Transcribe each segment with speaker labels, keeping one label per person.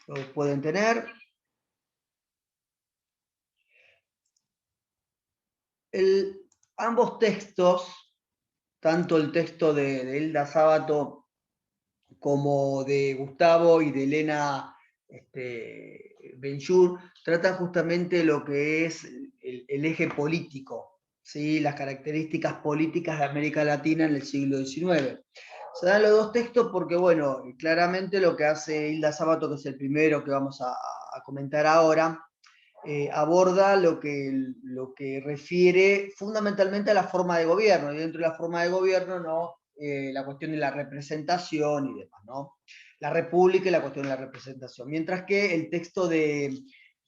Speaker 1: lo pueden tener. Ambos textos, tanto el texto de Hilda Sábato como de Gustavo y de Elena Benjur, tratan justamente lo que es el eje político, ¿sí? Las características políticas de América Latina en el siglo XIX. Se dan los dos textos porque, bueno, claramente lo que hace Hilda Sábato, que es el primero que vamos a comentar ahora, aborda lo que refiere fundamentalmente a la forma de gobierno, y dentro de la forma de gobierno, ¿no? La cuestión de la representación y demás, ¿no? La república y la cuestión de la representación. Mientras que el texto de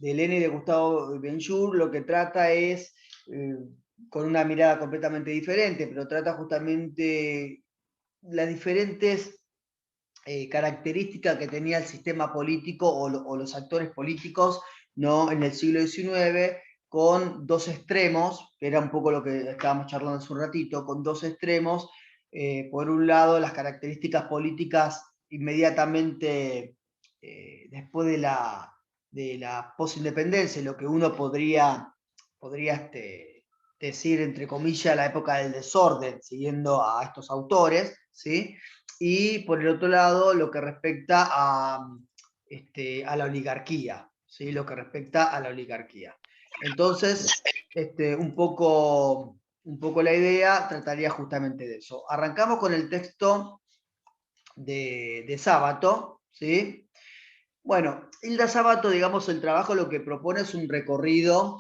Speaker 1: Elena y de Gustavo Benjur lo que trata es, con una mirada completamente diferente, pero trata justamente las diferentes características que tenía el sistema político o los actores políticos, ¿no? En el siglo XIX, con dos extremos, que era un poco lo que estábamos charlando hace un ratito, con dos extremos. Por un lado, las características políticas inmediatamente después de la posindependencia, lo que uno podría decir, entre comillas, la época del desorden, siguiendo a estos autores, ¿sí? Y por el otro lado, lo que respecta a la oligarquía, ¿sí? Lo que respecta a la oligarquía. Entonces, un poco la idea trataría justamente de eso. Arrancamos con el texto de Sábato, ¿sí? Bueno, Hilda Sábato, digamos, el trabajo lo que propone es un recorrido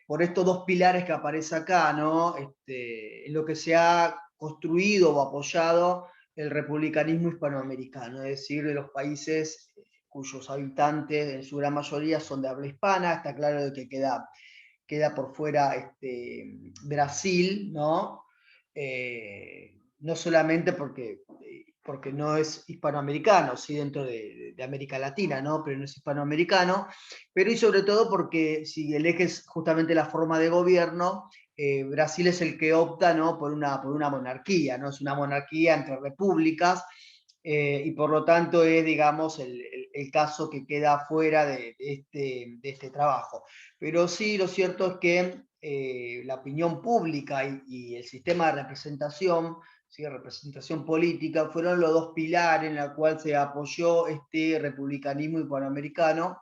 Speaker 1: por estos dos pilares que aparece acá, ¿no? En lo que se ha construido o apoyado el republicanismo hispanoamericano, es decir, de los países cuyos habitantes en su gran mayoría son de habla hispana. Está claro de que queda por fuera Brasil, ¿no? No solamente porque no es hispanoamericano, sí, dentro de América Latina, ¿no? Pero no es hispanoamericano, pero y sobre todo porque si el eje es justamente la forma de gobierno, Brasil es el que opta, ¿no? por una monarquía, ¿no? Es una monarquía entre repúblicas, y por lo tanto es, digamos, el caso que queda fuera de este trabajo. Pero sí, lo cierto es que la opinión pública y el sistema de representación, ¿sí? Representación política, fueron los dos pilares en los cuales se apoyó este republicanismo hispanoamericano,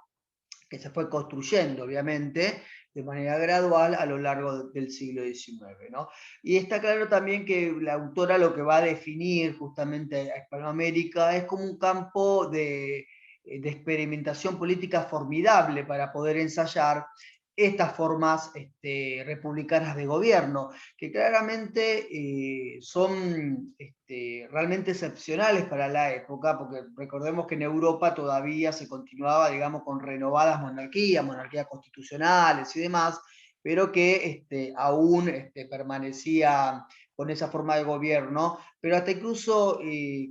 Speaker 1: que se fue construyendo, obviamente, de manera gradual a lo largo del siglo XIX, ¿no? Y está claro también que la autora lo que va a definir justamente a Hispanoamérica es como un campo de experimentación política formidable para poder ensayar estas formas republicanas de gobierno, que claramente son realmente excepcionales para la época, porque recordemos que en Europa todavía se continuaba, digamos, con renovadas monarquías constitucionales y demás, pero que aún permanecía con esa forma de gobierno, pero hasta incluso,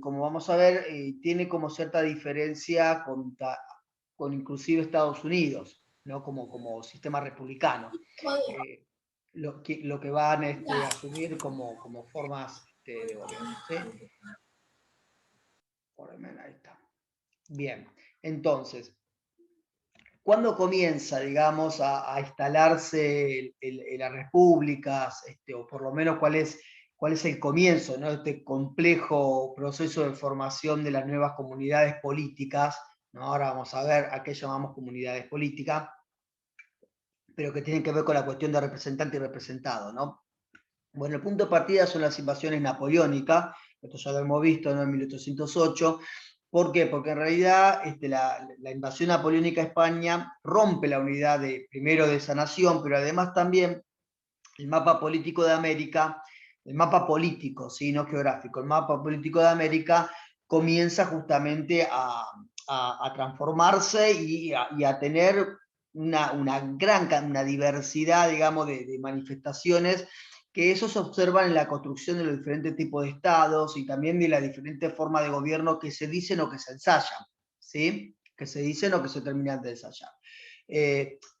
Speaker 1: como vamos a ver, tiene como cierta diferencia con inclusive Estados Unidos, ¿no? Como sistema republicano. Eh, lo que van a asumir como formas de gobierno, ¿sí? Ahí está. Bien, entonces, ¿cuándo comienza, digamos, a instalarse las repúblicas, o por lo menos cuál es el comienzo, ¿no? Este complejo proceso de formación de las nuevas comunidades políticas, ¿no? Ahora vamos a ver a qué llamamos comunidades políticas, pero que tienen que ver con la cuestión de representante y representado, ¿no? Bueno, el punto de partida son las invasiones napoleónicas, esto ya lo hemos visto, ¿no? En 1808. ¿Por qué? Porque en realidad la invasión napoleónica a España rompe la unidad primero de esa nación, pero además también el mapa político de América, el mapa político, ¿sí? No geográfico, el mapa político de América comienza justamente a transformarse y a tener una diversidad, digamos, de manifestaciones, que eso se observa en la construcción de los diferentes tipos de estados y también de las diferentes formas de gobierno que se dicen o que se ensayan, ¿sí? Que se dicen o que se terminan de ensayar.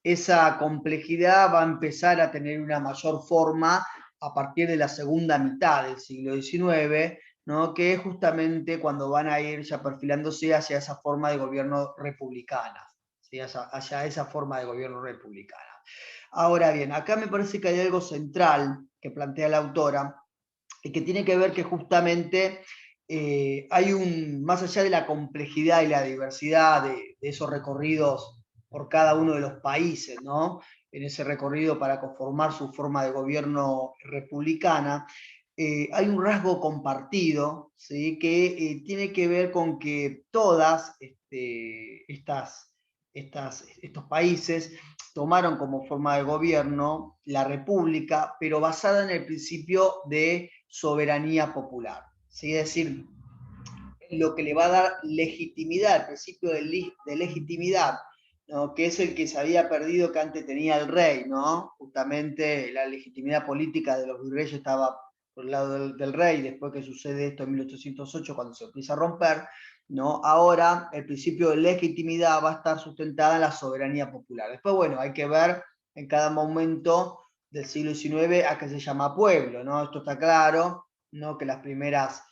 Speaker 1: Esa complejidad va a empezar a tener una mayor forma a partir de la segunda mitad del siglo XIX, ¿no? Que es justamente cuando van a ir ya perfilándose hacia esa forma de gobierno republicana, ¿sí? Hacia esa forma de gobierno republicana. Ahora bien, acá me parece que hay algo central que plantea la autora, y que tiene que ver que justamente hay más allá de la complejidad y la diversidad de esos recorridos por cada uno de los países, ¿no? En ese recorrido para conformar su forma de gobierno republicana, hay un rasgo compartido, ¿sí? Que tiene que ver con que todas estos países tomaron como forma de gobierno la república, pero basada en el principio de soberanía popular. ¿Sí? Es decir, lo que le va a dar legitimidad, el principio de legitimidad, ¿no? Que es el que se había perdido que antes tenía el rey, ¿no? Justamente la legitimidad política de los virreyes estaba por el lado del rey, después que sucede esto en 1808, cuando se empieza a romper, ¿no? Ahora el principio de legitimidad va a estar sustentada en la soberanía popular. Después, bueno, hay que ver en cada momento del siglo XIX a qué se llama pueblo, ¿no? Esto está claro, ¿no? Que las primeras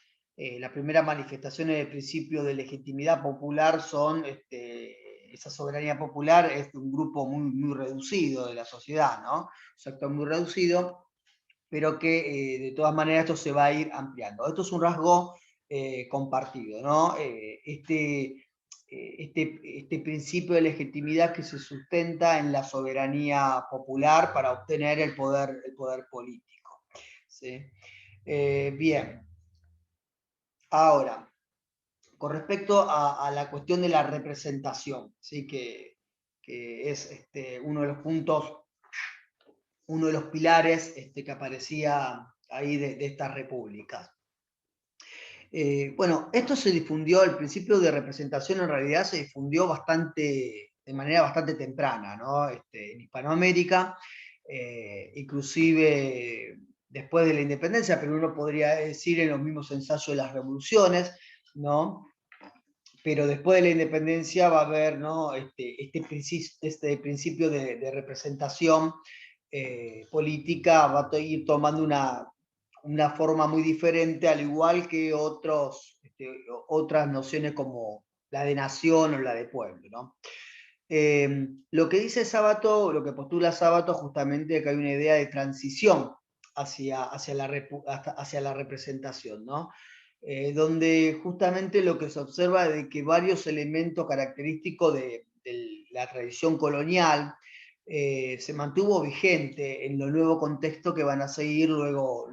Speaker 1: manifestaciones del principio de legitimidad popular son, esa soberanía popular es de un grupo muy, muy reducido de la sociedad, ¿no? Un sector muy reducido, pero que de todas maneras esto se va a ir ampliando. Esto es un rasgo compartido, ¿no? Este principio de legitimidad que se sustenta en la soberanía popular para obtener el poder político. ¿Sí? Bien, ahora, con respecto a la cuestión de la representación, ¿sí? Que es uno de los puntos, uno de los pilares que aparecía ahí de estas repúblicas. Bueno, esto se difundió, el principio de representación en realidad se difundió de manera bastante temprana, ¿no? En Hispanoamérica, inclusive después de la independencia, pero uno podría decir en los mismos ensayos de las revoluciones, ¿no? Pero después de la independencia va a haber, ¿no? Este principio de representación política va a ir tomando una forma muy diferente, al igual que otras nociones como la de nación o la de pueblo, ¿no? Lo que dice Sábato, lo que postula Sábato, justamente es que hay una idea de transición hacia la representación, ¿no? Donde justamente lo que se observa es de que varios elementos característicos de la tradición colonial se mantuvo vigente en los nuevos contextos que van a seguir luego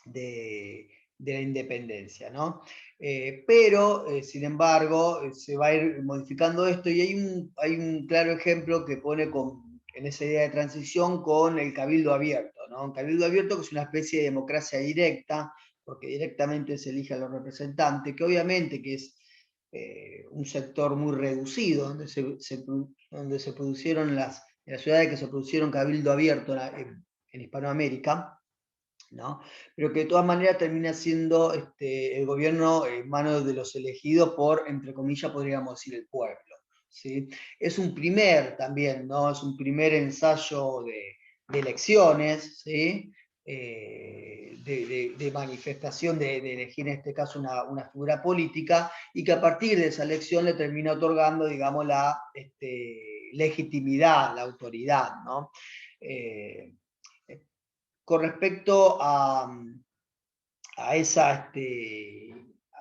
Speaker 1: de la independencia, ¿no? Pero, sin embargo, se va a ir modificando esto y hay un claro ejemplo que pone en esa idea de transición con el cabildo abierto, ¿no? Un cabildo abierto que es una especie de democracia directa, porque directamente se elige a los representantes, que obviamente que es un sector muy reducido, donde se producieron en las ciudades que se produjeron cabildo abierto en Hispanoamérica, ¿no? Pero que de todas maneras termina siendo el gobierno en manos de los elegidos por, entre comillas, podríamos decir, el pueblo. ¿Sí? Es un primer también, ¿no? Es un primer ensayo de elecciones, ¿sí? De manifestación de elegir en este caso una figura política, y que a partir de esa elección le termina otorgando, digamos, la legitimidad, la autoridad, ¿no? Con respecto a, esa,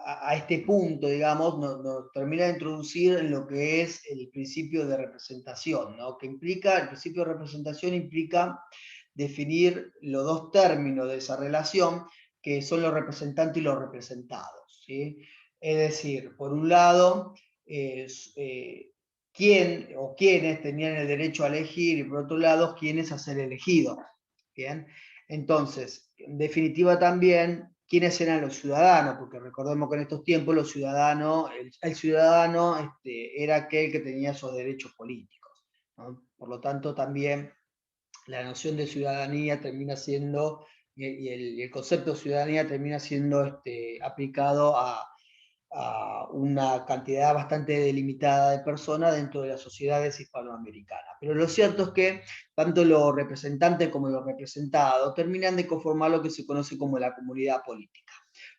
Speaker 1: a este punto, digamos, nos termina de introducir en lo que es el principio de representación, ¿no? Que implica, el principio de representación implica definir los dos términos de esa relación, que son los representantes y los representados, ¿sí? Es decir, por un lado, quién o quiénes tenían el derecho a elegir, y por otro lado, quiénes a ser elegidos. Bien, entonces, en definitiva también, ¿quiénes eran los ciudadanos? Porque recordemos que en estos tiempos los ciudadanos, el ciudadano era aquel que tenía esos derechos políticos, ¿no? Por lo tanto, también la noción de ciudadanía termina siendo, y el concepto de ciudadanía termina siendo aplicado a una cantidad bastante delimitada de personas dentro de las sociedades hispanoamericanas. Pero lo cierto es que tanto los representantes como los representados terminan de conformar lo que se conoce como la comunidad política.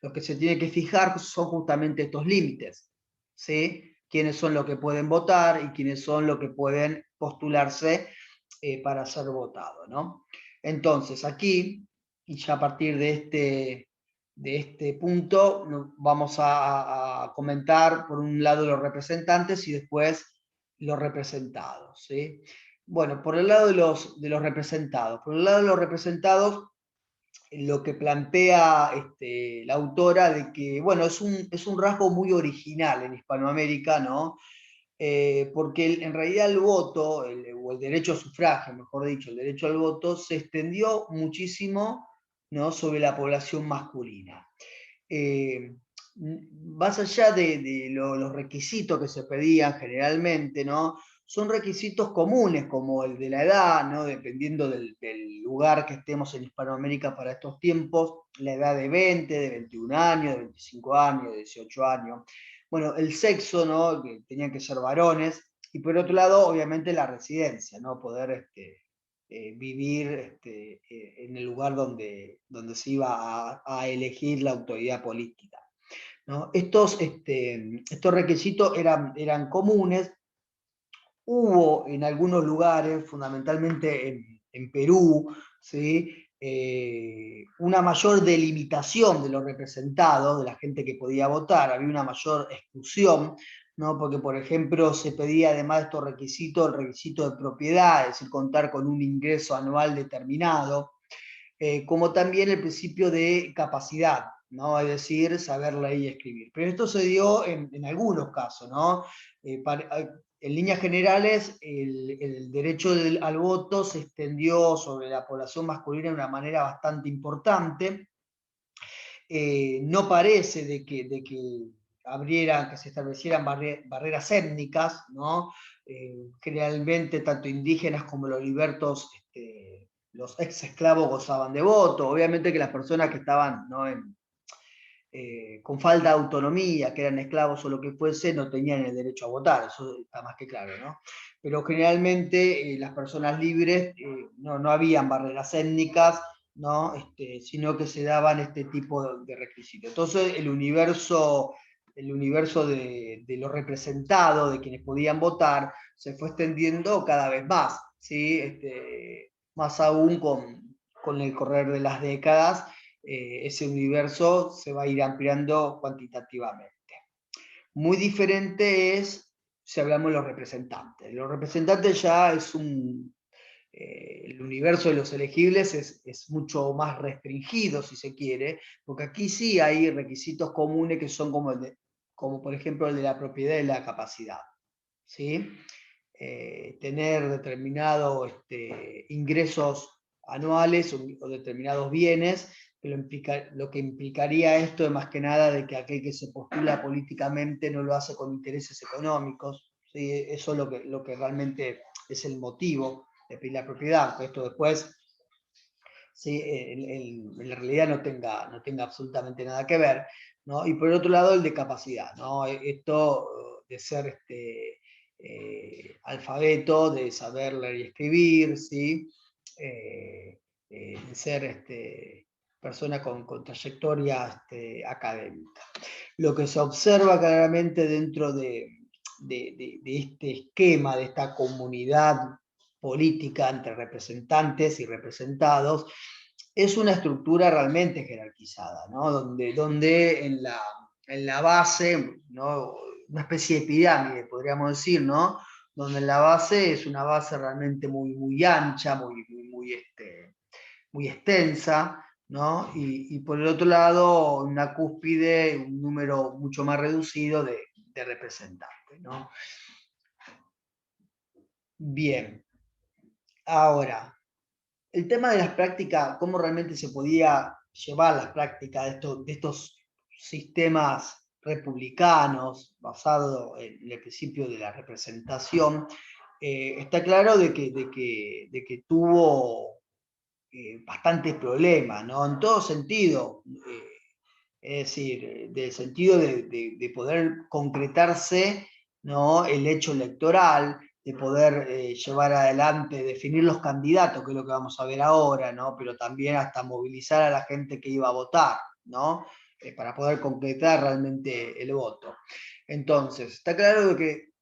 Speaker 1: lo que se tiene que fijar son justamente estos límites, ¿sí? Quiénes son los que pueden votar y quiénes son los que pueden postularse para ser votados, ¿no? Entonces, aquí, y ya a partir de este punto, vamos a comentar por un lado los representantes y después los representados, ¿sí? Bueno, por el lado de los representados. Por el lado de los representados, lo que plantea la autora de que, bueno, es un rasgo muy original en Hispanoamérica, ¿no? Porque en realidad el voto, o el derecho a sufragio, mejor dicho, el derecho al voto, se extendió muchísimo, ¿no?, sobre la población masculina. Más allá de los requisitos que se pedían generalmente, ¿no? Son requisitos comunes, como el de la edad, ¿no? Dependiendo del lugar que estemos en Hispanoamérica para estos tiempos, la edad de 20, de 21 años, de 25 años, de 18 años. Bueno, el sexo, ¿no?, que tenían que ser varones, y por otro lado, obviamente, la residencia, ¿no? Poder vivir en el lugar donde se iba a elegir la autoridad política, ¿no? Estos requisitos eran comunes. Hubo en algunos lugares, fundamentalmente en Perú, ¿sí?, una mayor delimitación de los representados, de la gente que podía votar, había una mayor exclusión, ¿no? Porque, por ejemplo, se pedía además de estos requisitos, el requisito de propiedad, es decir, contar con un ingreso anual determinado, como también el principio de capacidad, ¿no? Es decir, saber leer y escribir. Pero esto se dio en algunos casos, ¿no? En líneas generales, el derecho al voto se extendió sobre la población masculina de una manera bastante importante. No parece de que que se establecieran barreras étnicas, ¿no? Generalmente tanto indígenas como los libertos, los ex esclavos gozaban de voto. Obviamente que las personas que estaban, ¿no?, con falta de autonomía, que eran esclavos o lo que fuese, no tenían el derecho a votar, eso está más que claro, ¿no? Pero generalmente las personas libres no habían barreras étnicas, ¿no? Sino que se daban este tipo de requisitos. Entonces el universo de los representados, de quienes podían votar, se fue extendiendo cada vez más, ¿sí? Más aún con el correr de las décadas, ese universo se va a ir ampliando cuantitativamente. Muy diferente es si hablamos de los representantes. Los representantes ya el universo de los elegibles es mucho más restringido, si se quiere, porque aquí sí hay requisitos comunes que son como por ejemplo el de la propiedad y la capacidad, ¿sí? Tener determinados ingresos anuales o determinados bienes, lo que implicaría esto es más que nada de que aquel que se postula políticamente no lo hace con intereses económicos, ¿sí? Eso es lo que realmente es el motivo de pedir la propiedad, que esto después, ¿sí?, en la realidad no tenga absolutamente nada que ver, ¿no? Y por otro lado el de capacidad, ¿no? Esto de ser alfabeto, de saber leer y escribir, ¿sí? De ser persona con trayectoria académica. Lo que se observa claramente dentro de este esquema, de esta comunidad política entre representantes y representados, es una estructura realmente jerarquizada, ¿no? Donde en la base, ¿no?, una especie de pirámide, podríamos decir, ¿no?, donde en la base es una base realmente muy ancha, muy extensa, ¿no? Y por el otro lado, una cúspide, un número mucho más reducido de representantes, ¿no? Bien, ahora, el tema de las prácticas, cómo realmente se podía llevar las prácticas de estos sistemas republicanos basados en el principio de la representación, está claro de que tuvo bastantes problemas, ¿no? En todo sentido, es decir, del sentido de poder concretarse, ¿no?, el hecho electoral, de poder llevar adelante, definir los candidatos, que es lo que vamos a ver ahora, ¿no?, pero también hasta movilizar a la gente que iba a votar, ¿no? para poder concretar realmente el voto. Entonces, está claro que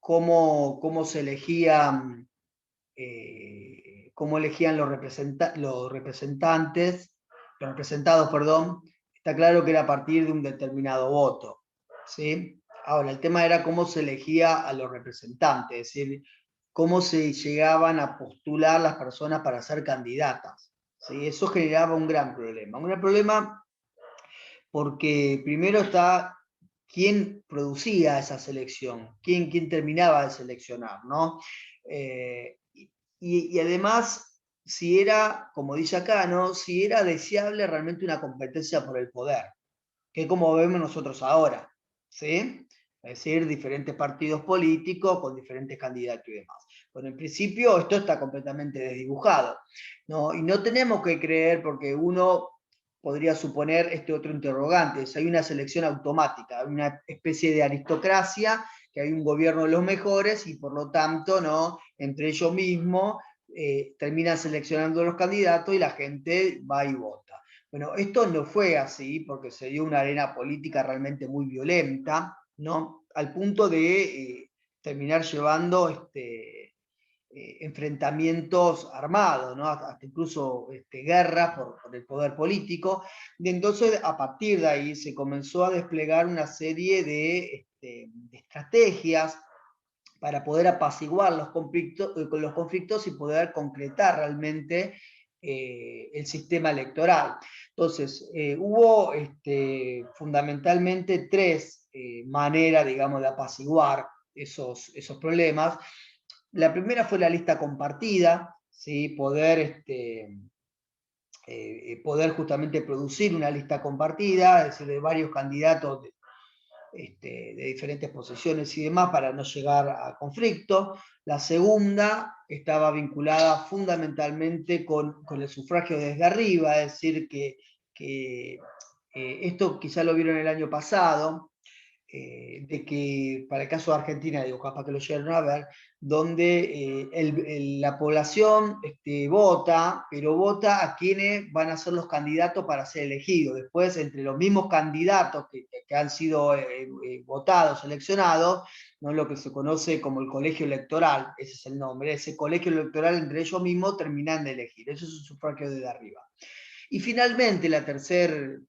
Speaker 1: cómo se elegían, cómo elegían los representados, perdón, está claro que era a partir de un determinado voto, ¿sí? Ahora, el tema era cómo se elegía a los representantes, es decir, cómo se llegaban a postular las personas para ser candidatas, ¿sí? Eso generaba un gran problema porque primero está quién producía esa selección, quién terminaba de seleccionar, ¿no? Y además, si era, como dice acá, ¿no? Si era deseable realmente una competencia por el poder, que es como vemos nosotros ahora, ¿sí? Es decir, diferentes partidos políticos con diferentes candidatos y demás. Bueno, en principio esto está completamente desdibujado, ¿no? Y no tenemos que creer, porque uno podría suponer este otro interrogante, si hay una selección automática, hay una especie de aristocracia, que hay un gobierno de los mejores y por lo tanto, ¿no? Entre ellos mismos terminan seleccionando los candidatos y la gente va y vota. Bueno, esto no fue así porque se dio una arena política realmente muy violenta, ¿no? Al punto de terminar llevando enfrentamientos armados, ¿no? Hasta incluso guerras por el poder político. Y entonces, a partir de ahí, se comenzó a desplegar una serie de estrategias para poder apaciguar los conflictos y poder concretar realmente el sistema electoral. Entonces, hubo fundamentalmente tres maneras, digamos, de apaciguar esos problemas. La primera fue la lista compartida, ¿sí? Poder justamente producir una lista compartida, es decir, de varios candidatos de diferentes posiciones y demás para no llegar a conflicto. La segunda estaba vinculada fundamentalmente con el sufragio desde arriba, es decir, que esto quizá lo vieron el año pasado, de que para el caso de Argentina, digo, capaz que lo llegaron a ver, donde la población vota, pero vota a quienes van a ser los candidatos para ser elegidos. Después, entre los mismos candidatos que han sido votados, seleccionados, ¿no? Lo que se conoce como el colegio electoral, ese es el nombre, ese colegio electoral entre ellos mismos terminan de elegir. Eso es un sufragio desde arriba. Y finalmente, la tercera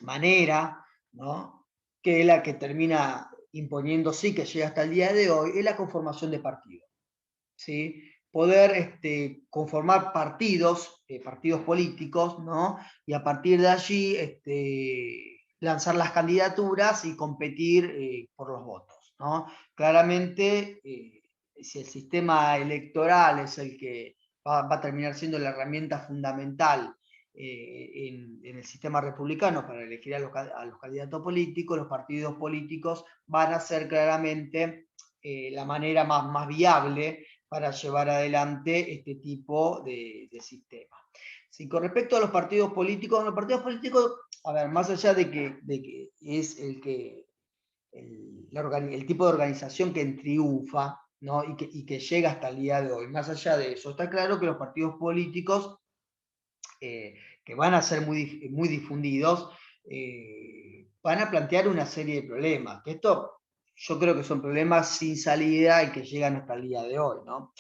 Speaker 1: manera, ¿no? Que es la que termina imponiendo, sí, que llega hasta el día de hoy, es la conformación de partidos, ¿sí? Poder conformar partidos políticos, ¿no? Y a partir de allí lanzar las candidaturas y competir por los votos, ¿no? Claramente, si el sistema electoral es el que va a terminar siendo la herramienta fundamental en el sistema republicano para elegir a los candidatos políticos, los partidos políticos van a ser claramente la manera más viable para llevar adelante este tipo de sistema. Sí, con respecto a los partidos políticos, a ver, más allá de que es el tipo de organización que triunfa, ¿no? y que llega hasta el día de hoy, más allá de eso, está claro que los partidos políticos que van a ser muy difundidos, van a plantear una serie de problemas. Que esto yo creo que son problemas sin salida y que llegan hasta el día de hoy, ¿no?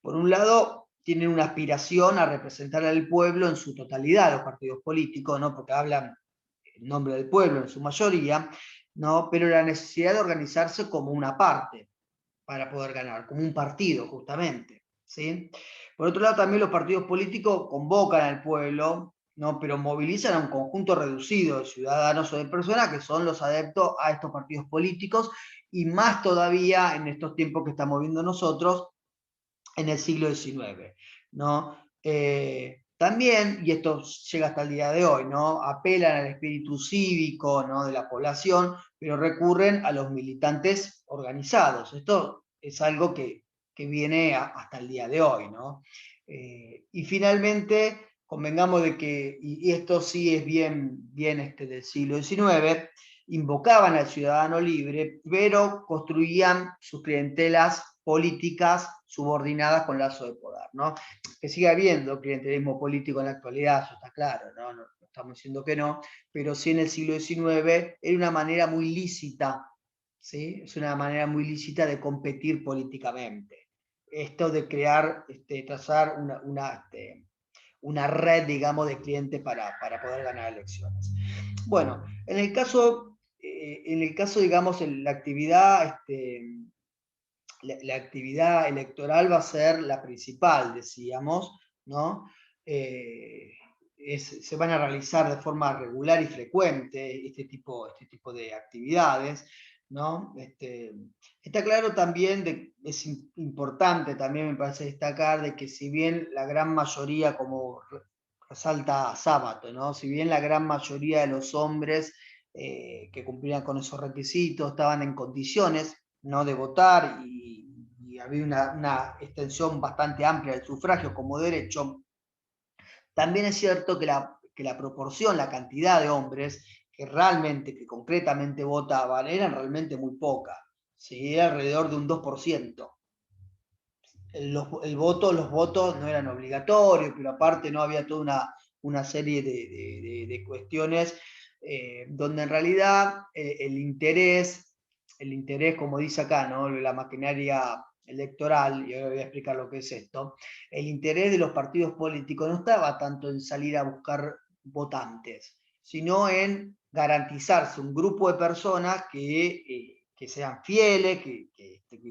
Speaker 1: Por un lado, tienen una aspiración a representar al pueblo en su totalidad, los partidos políticos, ¿no? Porque hablan en nombre del pueblo en su mayoría, ¿no? Pero la necesidad de organizarse como una parte para poder ganar, como un partido, justamente, ¿sí? Por otro lado, también los partidos políticos convocan al pueblo, ¿no? Pero movilizan a un conjunto reducido de ciudadanos o de personas que son los adeptos a estos partidos políticos, y más todavía en estos tiempos que estamos viendo nosotros, en el siglo XIX, ¿no? También, y esto llega hasta el día de hoy, ¿no? Apelan al espíritu cívico, ¿no? De la población, pero recurren a los militantes organizados. Esto es algo que viene hasta el día de hoy, ¿no? Y finalmente, convengamos de que, y esto sí es bien del siglo XIX, invocaban al ciudadano libre, pero construían sus clientelas políticas subordinadas con lazo de poder, ¿no? Que sigue habiendo clientelismo político en la actualidad, eso está claro, ¿no? No estamos diciendo que no, pero sí en el siglo XIX era una manera muy lícita, ¿sí? Es una manera muy lícita de competir políticamente. Esto de crear, trazar una red, digamos, de clientes para poder ganar elecciones. Bueno, en el caso digamos, la actividad, la actividad electoral va a ser la principal, decíamos, ¿no? Se van a realizar de forma regular y frecuente este tipo de actividades, ¿no? Está claro también, es importante también me parece destacar de que si bien la gran mayoría, como resalta Sábato, ¿no? Si bien la gran mayoría de los hombres que cumplían con esos requisitos estaban en condiciones, ¿no?, de votar y había una extensión bastante amplia del sufragio como derecho, también es cierto que la proporción, la cantidad de hombres que realmente, que concretamente votaban, eran realmente muy poca, ¿sí? Era alrededor de un 2%. Los votos no eran obligatorios, pero aparte no había toda una serie de cuestiones donde en realidad el interés, como dice acá, ¿no?, la maquinaria electoral, y ahora voy a explicar lo que es esto, el interés de los partidos políticos no estaba tanto en salir a buscar votantes, sino en garantizarse un grupo de personas que sean fieles, que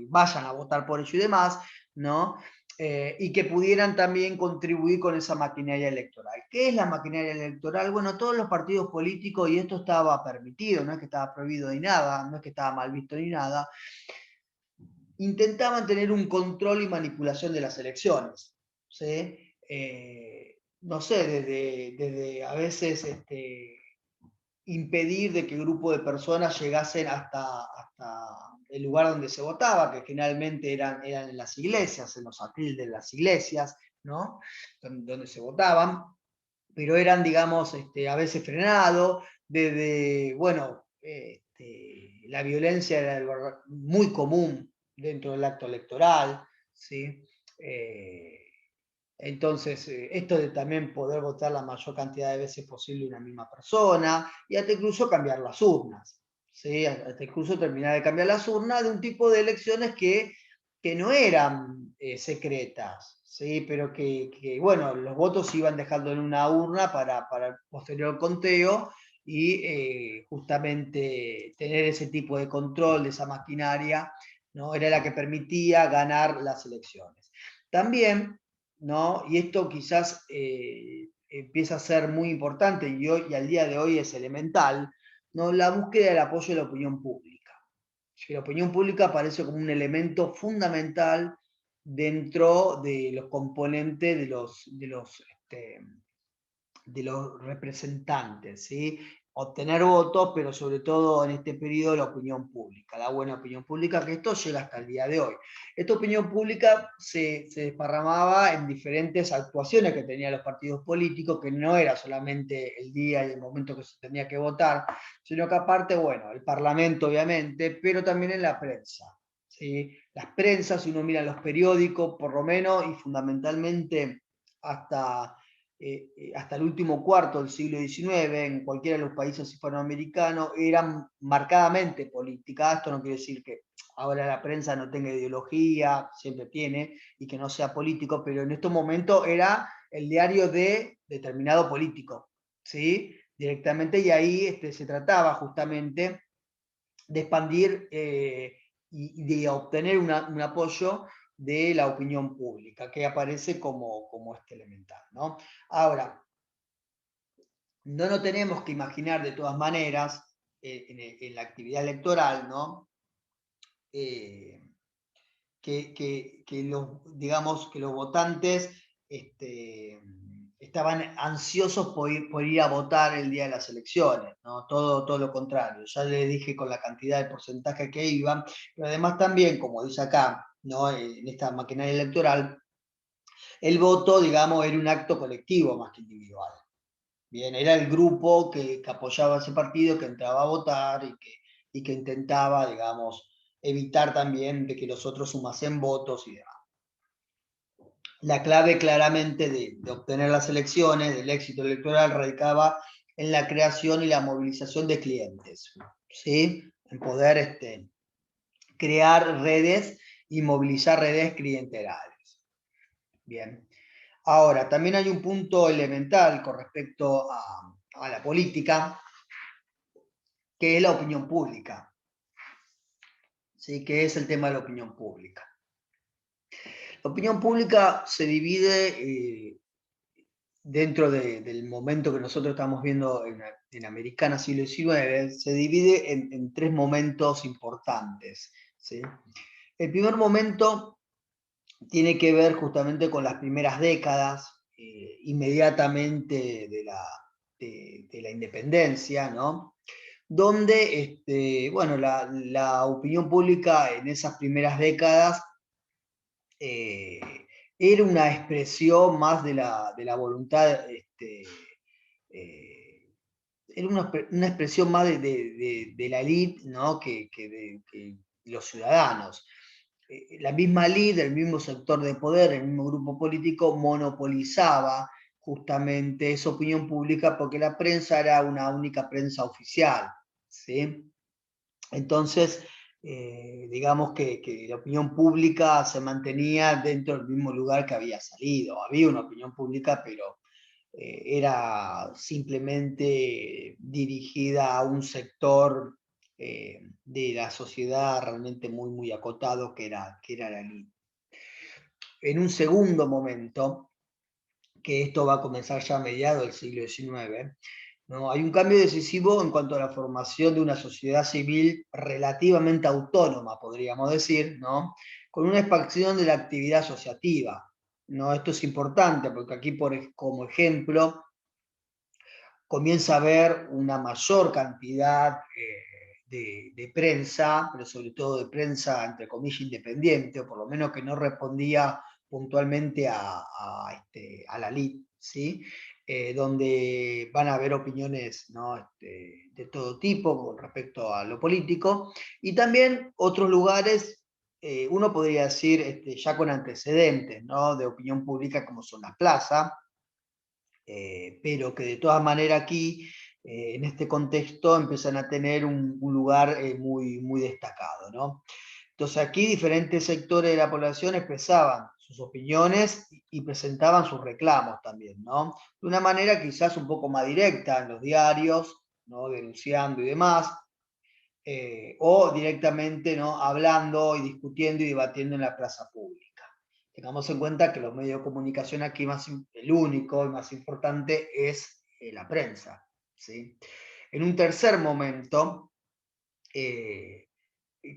Speaker 1: vayan a votar por ello y demás, ¿no? Y que pudieran también contribuir con esa maquinaria electoral. ¿Qué es la maquinaria electoral? Bueno, todos los partidos políticos, y esto estaba permitido, no es que estaba prohibido ni nada, no es que estaba mal visto ni nada, intentaban tener un control y manipulación de las elecciones, ¿sí? No sé, desde a veces impedir de que grupo de personas llegasen hasta el lugar donde se votaba, que generalmente eran en las iglesias, en los atriles de las iglesias, ¿no?, donde se votaban, pero eran, digamos, a veces frenados, bueno, la violencia era algo muy común dentro del acto electoral, ¿sí? Entonces, esto de también poder votar la mayor cantidad de veces posible una misma persona, y hasta incluso cambiar las urnas, ¿sí? Hasta incluso terminar de cambiar las urnas de un tipo de elecciones que no eran secretas, ¿sí? Pero bueno, los votos se iban dejando en una urna para el posterior conteo y justamente tener ese tipo de control de esa maquinaria, ¿no?, era la que permitía ganar las elecciones. También, ¿no?, y esto quizás empieza a ser muy importante y al día de hoy es elemental, ¿no?, la búsqueda del apoyo de la opinión pública. Que la opinión pública aparece como un elemento fundamental dentro de los componentes de los representantes, ¿sí? Obtener votos, pero sobre todo en este periodo la opinión pública, la buena opinión pública, que esto llega hasta el día de hoy. Esta opinión pública se desparramaba en diferentes actuaciones que tenían los partidos políticos, que no era solamente el día y el momento que se tenía que votar, sino que aparte, bueno, el Parlamento obviamente, pero también en la prensa, ¿sí? Las prensas, si uno mira los periódicos, por lo menos, y fundamentalmente hasta hasta el último cuarto del siglo XIX, en cualquiera de los países hispanoamericanos, eran marcadamente políticas. Esto no quiere decir que ahora la prensa no tenga ideología, siempre tiene, y que no sea político, pero en estos momentos era el diario de determinado político, ¿sí? Directamente, y ahí se trataba justamente de expandir y de obtener un apoyo de la opinión pública, que aparece como este elemental, ¿no? Ahora, no nos tenemos que imaginar de todas maneras en la actividad electoral, ¿no? Digamos, que los votantes estaban ansiosos por ir a votar el día de las elecciones, ¿no? Todo lo contrario. Ya les dije con la cantidad de porcentaje que iban, pero además también, como dice acá, ¿no?, en esta maquinaria electoral, el voto, digamos, era un acto colectivo más que individual. Bien, era el grupo que apoyaba ese partido, que entraba a votar y que intentaba, digamos, evitar también de que los otros sumasen votos y demás. La clave claramente de obtener las elecciones, del éxito electoral, radicaba en la creación y la movilización de clientes, ¿sí? En poder crear redes y movilizar redes clientelares. Bien. Ahora, también hay un punto elemental con respecto a la política, que es la opinión pública. ¿Sí? Que es el tema de la opinión pública. La opinión pública se divide dentro del momento que nosotros estamos viendo en Americana siglo XIX, se divide en tres momentos importantes. ¿Sí? El primer momento tiene que ver justamente con las primeras décadas, inmediatamente de la independencia, ¿no? Donde bueno, la opinión pública en esas primeras décadas eh, era una expresión más de la voluntad, era una expresión más de la élite, ¿no? que los ciudadanos. La misma élite, el mismo sector de poder, el mismo grupo político monopolizaba justamente esa opinión pública porque la prensa era una única prensa oficial, ¿sí? Entonces, digamos que la opinión pública se mantenía dentro del mismo lugar que había salido. Había una opinión pública, pero era simplemente dirigida a un sector de la sociedad realmente muy, muy acotado, que era la élite. En un segundo momento, que esto va a comenzar ya a mediados del siglo XIX, ¿no? Hay un cambio decisivo en cuanto a la formación de una sociedad civil relativamente autónoma, podríamos decir, ¿no? Con una expansión de la actividad asociativa, ¿no? Esto es importante porque aquí, como ejemplo, comienza a haber una mayor cantidad de prensa, pero sobre todo de prensa, entre comillas, independiente, o por lo menos que no respondía puntualmente a la lid, ¿sí? Donde van a haber opiniones, ¿no? De todo tipo con respecto a lo político, y también otros lugares, uno podría decir ya con antecedentes, ¿no? De opinión pública como son las plazas, pero que de todas maneras aquí, en este contexto, empiezan a tener un lugar muy, muy destacado, ¿no? Entonces aquí diferentes sectores de la población expresaban sus opiniones y presentaban sus reclamos también, ¿no? De una manera quizás un poco más directa en los diarios, ¿no? Denunciando y demás, o directamente, ¿no? Hablando y discutiendo y debatiendo en la plaza pública. Tengamos en cuenta que los medios de comunicación aquí, el único y más importante es la prensa, ¿sí? En un tercer momento,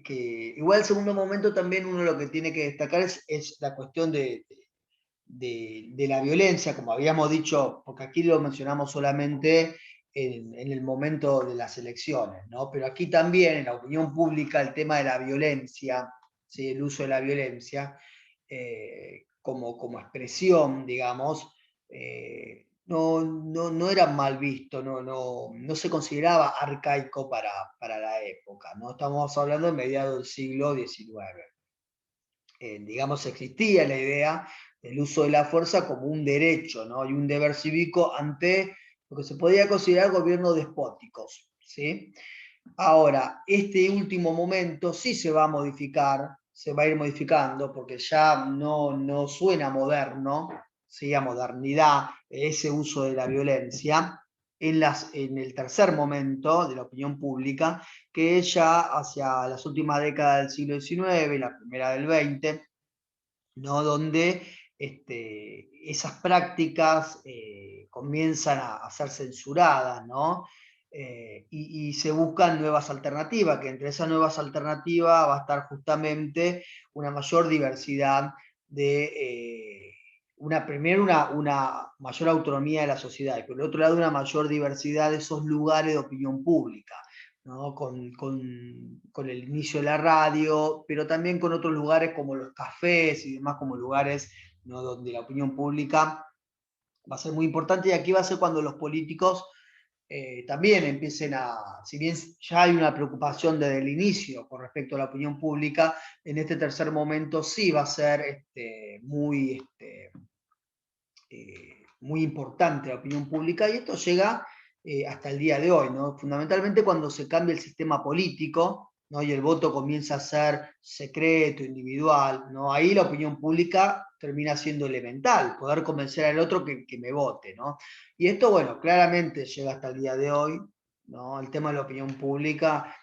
Speaker 1: que igual el segundo momento también uno lo que tiene que destacar es la cuestión de la violencia, como habíamos dicho, porque aquí lo mencionamos solamente en el momento de las elecciones, ¿no? Pero aquí también en la opinión pública el tema de la violencia, ¿sí? El uso de la violencia como expresión, digamos, no era mal visto, no se consideraba arcaico para la época, ¿no? Estamos hablando de mediados del siglo XIX. Digamos, existía la idea del uso de la fuerza como un derecho, ¿no? Y un deber cívico ante lo que se podía considerar gobiernos despóticos, ¿sí? Ahora, este último momento sí se va a modificar, se va a ir modificando, porque ya no suena moderno, ¿sí? A modernidad, ese uso de la violencia, en el tercer momento de la opinión pública, que es ya hacia las últimas décadas del siglo XIX y la primera del XX, ¿no? Donde esas prácticas comienzan a ser censuradas, ¿no? Y se buscan nuevas alternativas, que entre esas nuevas alternativas va a estar justamente una mayor diversidad primero una mayor autonomía de la sociedad, y por el otro lado una mayor diversidad de esos lugares de opinión pública, ¿no? Con el inicio de la radio, pero también con otros lugares como los cafés y demás, como lugares, ¿no? Donde la opinión pública Va a ser muy importante, y aquí va a ser cuando los políticos también empiecen si bien ya hay una preocupación desde el inicio con respecto a la opinión pública, en este tercer momento sí va a ser muy importante la opinión pública, y esto llega hasta el día de hoy, ¿no? Fundamentalmente cuando se cambia el sistema político, ¿no? Y el voto comienza a ser secreto, individual, ¿no? Ahí la opinión pública termina siendo elemental, poder convencer al otro que me vote, ¿no? Y esto, bueno, claramente llega hasta el día de hoy, ¿no? El tema de la opinión pública,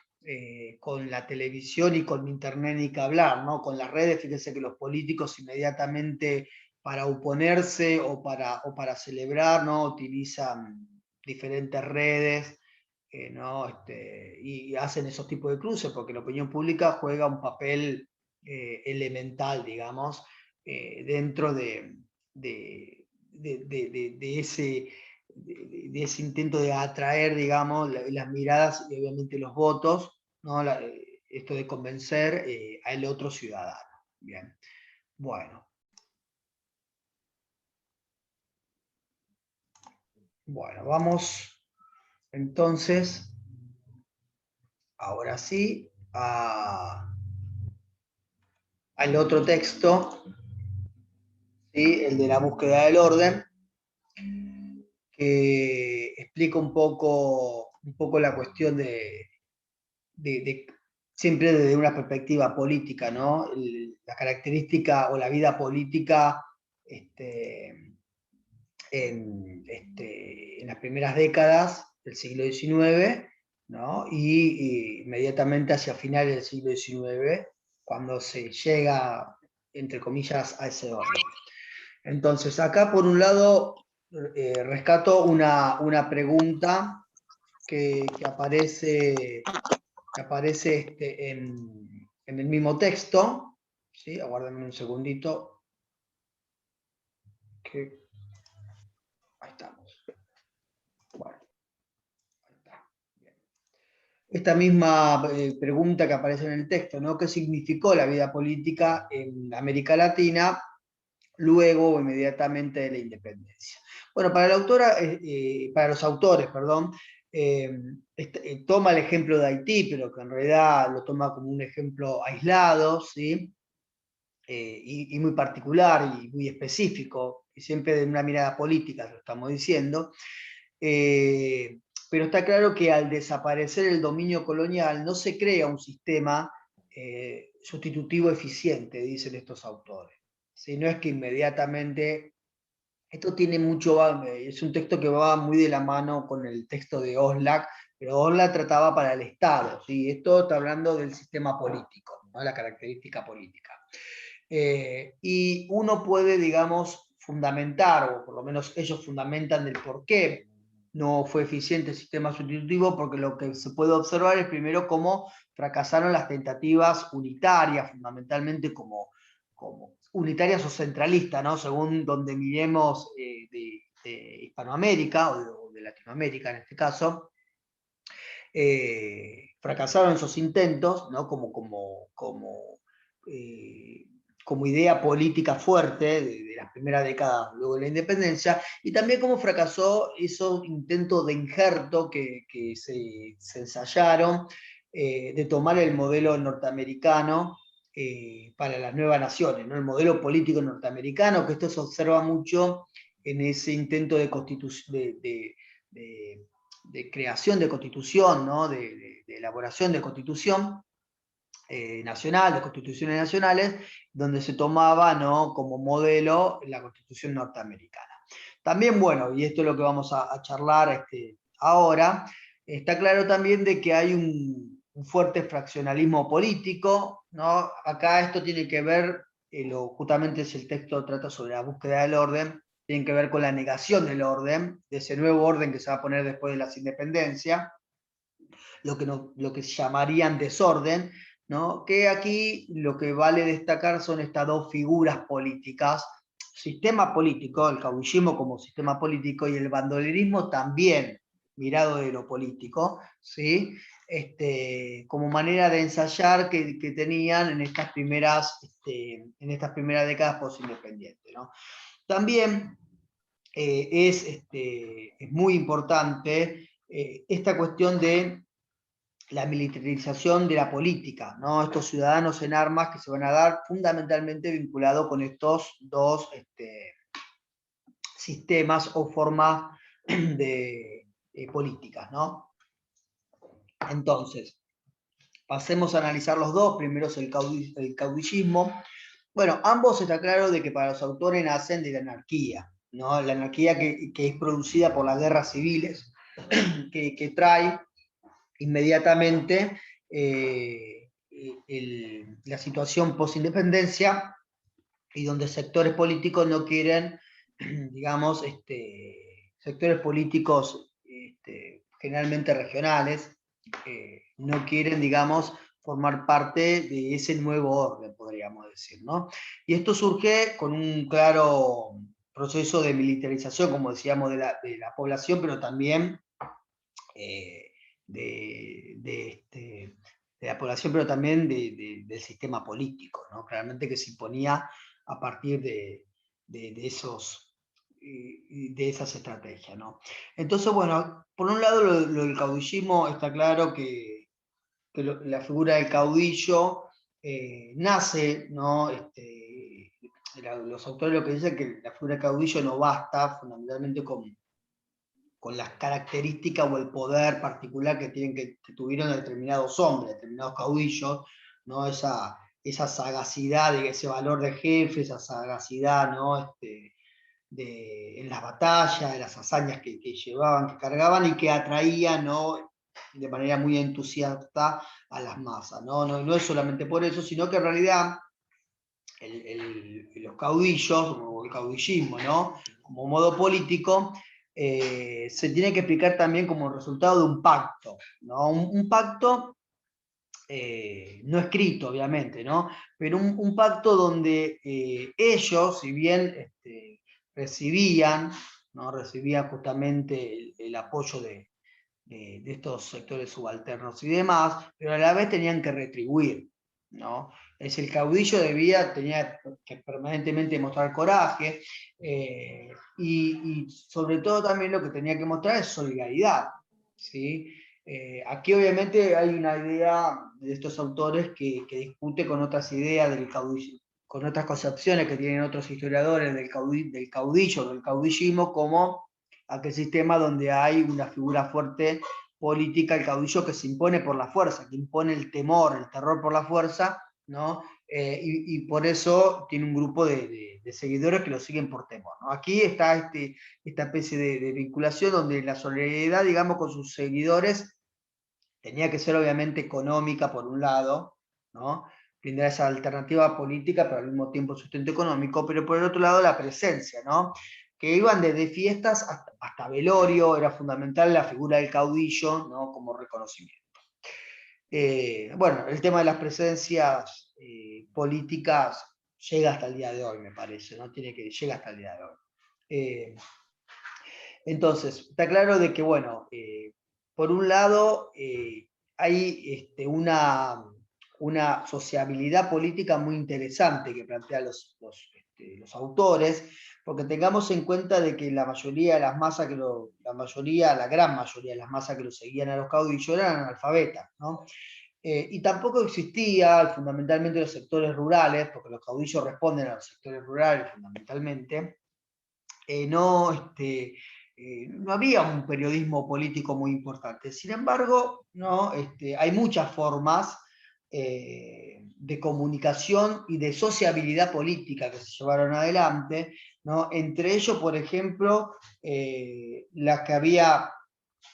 Speaker 1: con la televisión y con internet ni que hablar, ¿no? Con las redes, fíjense que los políticos inmediatamente para oponerse o para celebrar, ¿no? Utilizan diferentes redes, ¿no? Y hacen esos tipos de cruces, porque la opinión pública juega un papel elemental, digamos, dentro de ese intento de atraer, digamos, las miradas y obviamente los votos, ¿no? Esto de convencer al otro ciudadano. Bien, bueno. Bueno, vamos entonces, ahora sí, al otro texto, ¿sí? El de la búsqueda del orden, que explica un poco la cuestión siempre desde una perspectiva política, ¿no? La característica o la vida política en las primeras décadas del siglo XIX, ¿no? Y inmediatamente hacia finales del siglo XIX, cuando se llega, entre comillas, a ese orden. Entonces, acá por un lado rescato una pregunta que aparece en el mismo texto, ¿sí? Aguárdenme un segundito, que ahí estamos. Bueno, ahí está. Bien. Esta misma pregunta que aparece en el texto, ¿no? ¿Qué significó la vida política en América Latina luego o inmediatamente de la independencia? Bueno, para los autores, perdón, toma el ejemplo de Haití, pero que en realidad lo toma como un ejemplo aislado, ¿sí? Y muy particular y muy específico, y siempre de una mirada política, lo estamos diciendo. Pero está claro que al desaparecer el dominio colonial no se crea un sistema sustitutivo eficiente, dicen estos autores. Si no es que inmediatamente, esto tiene mucho, es un texto que va muy de la mano con el texto de Oslac, pero Oslac trataba para el Estado, ¿sí? Esto está hablando del sistema político, ¿no? La característica política. Y uno puede, digamos, fundamentar, o por lo menos ellos fundamentan el por qué no fue eficiente el sistema sustitutivo, porque lo que se puede observar es primero cómo fracasaron las tentativas unitarias, fundamentalmente como unitarias o centralistas, ¿no? Según donde miremos de Hispanoamérica o de Latinoamérica en este caso. Fracasaron esos intentos, ¿no? Como idea política fuerte de las primeras décadas luego de la independencia, y también como fracasó esos intentos de injerto que se ensayaron, de tomar el modelo norteamericano para las nuevas naciones, ¿no? El modelo político norteamericano, que esto se observa mucho en ese intento de constitución, de creación de constitución, ¿no? de elaboración de constitución nacional, de constituciones nacionales, donde se tomaba, ¿no? como modelo la constitución norteamericana. También, bueno, y esto es lo que vamos a charlar ahora, está claro también de que hay un fuerte fraccionalismo político, ¿no? Acá esto tiene que ver, justamente si el texto trata sobre la búsqueda del orden, tiene que ver con la negación del orden, de ese nuevo orden que se va a poner después de las independencias, lo que llamarían desorden, ¿no? Que aquí lo que vale destacar son estas dos figuras políticas, sistema político, el caudillismo como sistema político y el bandolerismo también mirado de lo político, ¿sí? Como manera de ensayar que tenían en estas primeras décadas post-independientes, ¿no? También es muy importante esta cuestión de la militarización de la política, ¿no? Estos ciudadanos en armas que se van a dar fundamentalmente vinculados con estos dos sistemas o formas de políticas, ¿no? Entonces, pasemos a analizar los dos. Primero es el caudillismo. Bueno, ambos está claro de que para los autores nacen de la anarquía, ¿no? La anarquía que es producida por las guerras civiles, que trae inmediatamente la situación post-independencia y donde sectores políticos no quieren, digamos, sectores políticos generalmente regionales, no quieren, digamos, formar parte de ese nuevo orden, podríamos decir, ¿no? Y esto surge con un claro proceso de militarización, como decíamos, de la población, pero también eh, de la población, pero también del sistema político, ¿no? Claramente que se imponía a partir de esas estrategias, ¿no? Entonces, bueno, por un lado lo del caudillismo está claro que la figura del caudillo nace, ¿no? Los autores lo que dicen es que la figura del caudillo no basta fundamentalmente con las características o el poder particular que tuvieron determinados hombres, determinados caudillos, ¿no? Esa sagacidad, ese valor de jefe, esa sagacidad, ¿no? En las batallas, de las hazañas que llevaban, que cargaban y que atraían, ¿no? De manera muy entusiasta a las masas, ¿no? No es solamente por eso, sino que en realidad los caudillos, o el caudillismo, ¿no? Como modo político, se tiene que explicar también como resultado de un pacto, ¿no? Un pacto no escrito, obviamente, ¿no? Pero un pacto donde ellos, si bien recibían, ¿no? Recibían justamente el apoyo de estos sectores subalternos y demás, pero a la vez tenían que retribuir, ¿no? Es el caudillo tenía que permanentemente mostrar coraje y sobre todo también lo que tenía que mostrar es solidaridad, ¿sí? Aquí obviamente hay una idea de estos autores que discute con otras ideas del caudillo, con otras concepciones que tienen otros historiadores del caudillo, del caudillismo, como aquel sistema donde hay una figura fuerte política, el caudillo que se impone por la fuerza, que impone el temor, el terror por la fuerza, ¿no? Y por eso tiene un grupo de seguidores que lo siguen por temor, ¿no? Aquí está esta especie de vinculación donde la solidaridad, digamos, con sus seguidores tenía que ser obviamente económica por un lado, ¿no? Brindar esa alternativa política, pero al mismo tiempo sustento económico, pero por el otro lado la presencia, ¿no? Que iban desde fiestas hasta velorio, era fundamental la figura del caudillo, ¿no? Como reconocimiento. Bueno, el tema de las presencias políticas llega hasta el día de hoy, me parece, ¿no? Llega hasta el día de hoy. Entonces, está claro de que, bueno, por un lado hay una sociabilidad política muy interesante que plantean los autores, porque tengamos en cuenta de que la mayoría de las masas la gran mayoría de las masas que lo seguían a los caudillos eran analfabetas, ¿no? Y tampoco existía fundamentalmente los sectores rurales, porque los caudillos responden a los sectores rurales fundamentalmente, no había un periodismo político muy importante. Sin embargo, ¿no? Hay muchas formas de comunicación y de sociabilidad política que se llevaron adelante, ¿no? Entre ellos, por ejemplo, las que había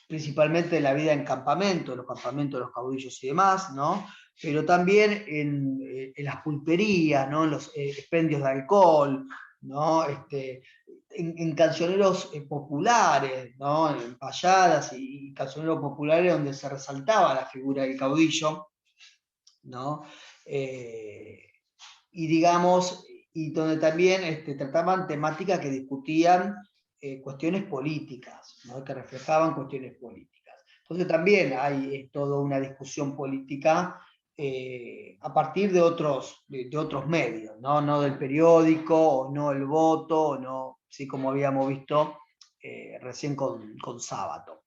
Speaker 1: principalmente en la vida en campamento, los campamentos de los caudillos y demás, ¿no? Pero también en las pulperías, ¿no? En los expendios de alcohol, ¿no? En cancioneros populares, ¿no? En payadas y cancioneros populares donde se resaltaba la figura del caudillo, ¿no? Y digamos, y donde también trataban temáticas que discutían cuestiones políticas, ¿no? Que reflejaban cuestiones políticas. Entonces también hay toda una discusión política a partir de otros medios, ¿no? No del periódico, o no el voto, o no, ¿sí? Como habíamos visto recién con Sábato.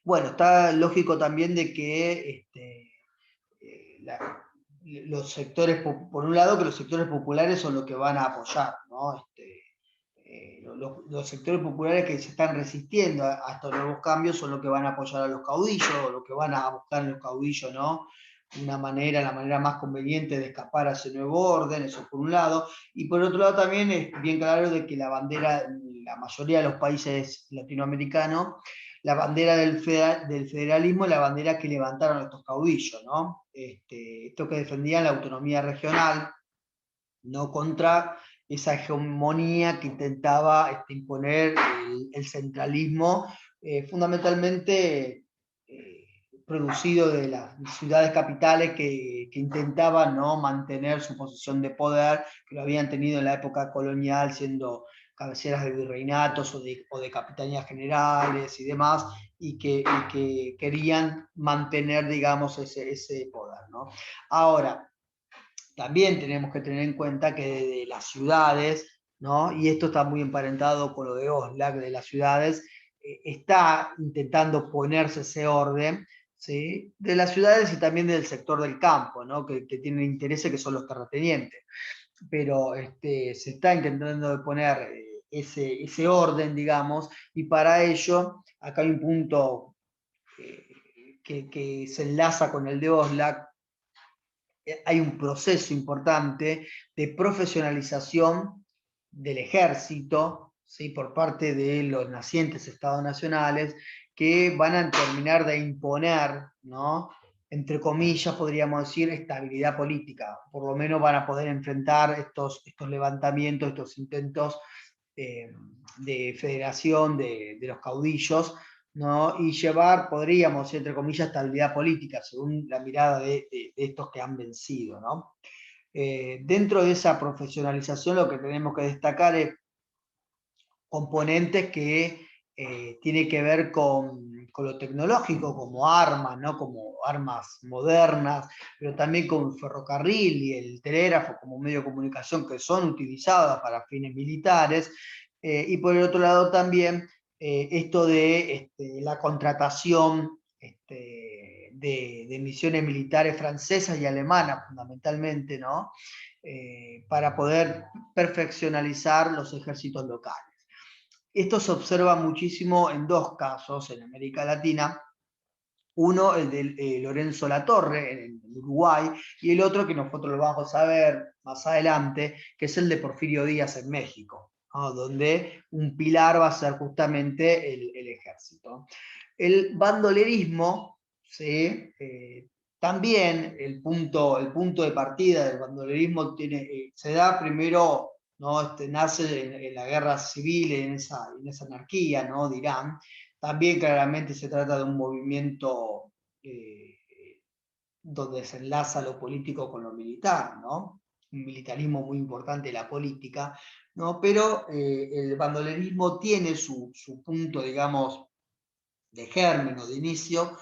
Speaker 1: Bueno, está lógico también de que los sectores, por un lado, que los sectores populares son los que van a apoyar, ¿no? Los sectores populares que se están resistiendo a estos nuevos cambios son los que van a apoyar a los caudillos, o los que van a buscar en los caudillos, ¿no? La manera más conveniente de escapar a ese nuevo orden, eso por un lado, y por otro lado también es bien claro de que la bandera, en la mayoría de los países latinoamericanos, la bandera del federalismo es la bandera que levantaron estos caudillos, ¿no? Esto que defendían la autonomía regional, no contra esa hegemonía que intentaba imponer el centralismo, fundamentalmente producido de las ciudades capitales que intentaban, ¿no?, mantener su posición de poder, que lo habían tenido en la época colonial, siendo cabeceras de virreinatos o de capitanías generales y demás, y que querían mantener, digamos, ese poder, ¿no? Ahora, también tenemos que tener en cuenta que de las ciudades, ¿no? Y esto está muy emparentado con lo de Oxlack, de las ciudades, está intentando ponerse ese orden, ¿sí? De las ciudades y también del sector del campo, ¿no? Que tienen intereses que son los terratenientes. Pero se está intentando poner ese orden, digamos, y para ello, acá hay un punto que se enlaza con el de Oxlack. Hay un proceso importante de profesionalización del ejército, ¿sí?, por parte de los nacientes estados nacionales, que van a terminar de imponer, ¿no?, entre comillas, podríamos decir, estabilidad política. Por lo menos van a poder enfrentar estos levantamientos, estos intentos de federación de los caudillos, ¿no? Y llevar, podríamos, entre comillas, estabilidad política, según la mirada de estos que han vencido, ¿no? Dentro de esa profesionalización lo que tenemos que destacar es componentes que tienen que ver con lo tecnológico, como armas, ¿no?, como armas modernas, pero también con el ferrocarril y el telégrafo como medio de comunicación que son utilizadas para fines militares, y por el otro lado también esto de la contratación de misiones militares francesas y alemanas fundamentalmente, ¿no?, para poder perfeccionalizar los ejércitos locales. Esto se observa muchísimo en dos casos en América Latina. Uno, el de Lorenzo Latorre, en Uruguay, y el otro que nosotros lo vamos a ver más adelante, que es el de Porfirio Díaz en México, ¿no?, donde un pilar va a ser justamente el ejército. El bandolerismo, ¿sí? También el punto de partida del bandolerismo se da primero, ¿no?, nace en la guerra civil, en esa anarquía, ¿no?, de Irán. También claramente se trata de un movimiento donde se enlaza lo político con lo militar, ¿no? Un militarismo muy importante de la política, ¿no? Pero el bandolerismo tiene su punto, digamos, de germen o de inicio,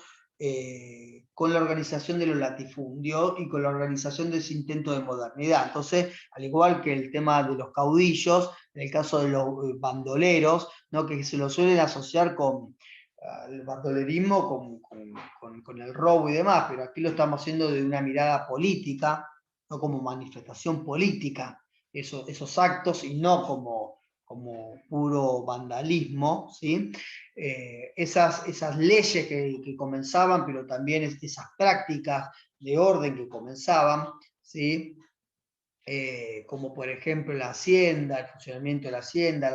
Speaker 1: con la organización de los latifundios y con la organización de ese intento de modernidad. Entonces, al igual que el tema de los caudillos, en el caso de los bandoleros, ¿no?, que se lo suelen asociar con el bandolerismo, con el robo y demás, pero aquí lo estamos haciendo de una mirada política, no como manifestación política, esos actos, y no como puro vandalismo, ¿sí? Esas leyes que comenzaban, pero también esas prácticas de orden que comenzaban, ¿sí? Como por ejemplo la hacienda, el funcionamiento de la hacienda,